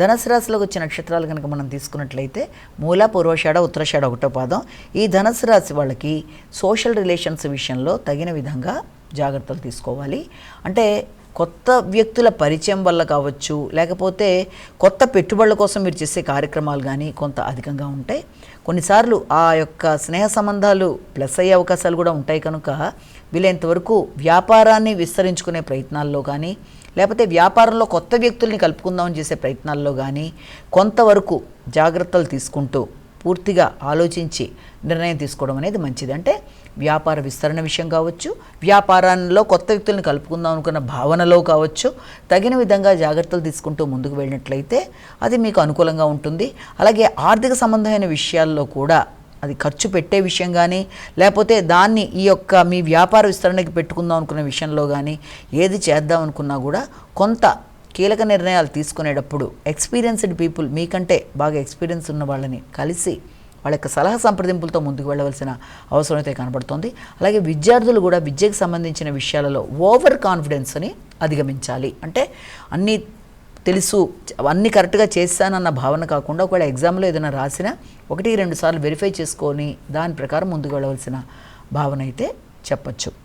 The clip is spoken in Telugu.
ధనుసు రాశిలోకి వచ్చే నక్షత్రాలు కనుక మనం తీసుకున్నట్లయితే మూల, పూర్వాషాఢ, ఉత్తరాషాఢ ఒకటో పాదం. ఈ ధనుసు రాశి వాళ్ళకి సోషల్ రిలేషన్స్ విషయంలో తగిన విధంగా జాగ్రత్తలు తీసుకోవాలి. అంటే కొత్త వ్యక్తుల పరిచయం వల్ల కావచ్చు, లేకపోతే కొత్త పెట్టుబడుల కోసం మీరు చేసే కార్యక్రమాలు కానీ కొంత అధికంగా ఉంటాయి. కొన్నిసార్లు ఆ యొక్క స్నేహ సంబంధాలు ప్లస్ అయ్యే అవకాశాలు కూడా ఉంటాయి. కనుక వీలైనంతవరకు వ్యాపారాన్ని విస్తరించుకునే ప్రయత్నాల్లో కానీ, లేకపోతే వ్యాపారంలో కొత్త వ్యక్తుల్ని కలుపుకుందామని చేసే ప్రయత్నాల్లో కానీ కొంతవరకు జాగ్రత్తలు తీసుకుంటూ పూర్తిగా ఆలోచించి నిర్ణయం తీసుకోవడం అనేది మంచిది. అంటే వ్యాపార విస్తరణ విషయం కావచ్చు, వ్యాపారంలో కొత్త వ్యక్తులను కలుపుకుందాం అనుకున్న భావనలో కావచ్చు, తగిన విధంగా జాగ్రత్తలు తీసుకుంటూ ముందుకు వెళ్ళినట్లయితే అది మీకు అనుకూలంగా ఉంటుంది. అలాగే ఆర్థిక సంబంధమైన విషయాల్లో కూడా అది ఖర్చు పెట్టే విషయం కానీ, లేకపోతే దాన్ని ఈ యొక్క మీ వ్యాపార విస్తరణకి పెట్టుకుందాం అనుకున్న విషయంలో కానీ ఏది చేద్దాం అనుకున్నా కూడా కొంత కీలక నిర్ణయాలు తీసుకునేటప్పుడు ఎక్స్పీరియన్స్డ్ పీపుల్, మీకంటే బాగా ఎక్స్పీరియన్స్ ఉన్న వాళ్ళని కలిసి వాళ్ళ యొక్క సలహా సంప్రదింపులతో ముందుకు వెళ్ళవలసిన అవసరం అయితే కనబడుతుంది. అలాగే విద్యార్థులు కూడా విద్యకు సంబంధించిన విషయాలలో ఓవర్ కాన్ఫిడెన్స్ని అధిగమించాలి. అంటే అన్నీ తెలుసు, అన్నీ కరెక్ట్గా చేస్తానన్న భావన కాకుండా ఒకవేళ ఎగ్జామ్లో ఏదైనా రాసినా 1-2 సార్లు వెరిఫై చేసుకొని దాని ప్రకారం ముందుకు వెళ్ళవలసిన భావన అయితే చెప్పచ్చు.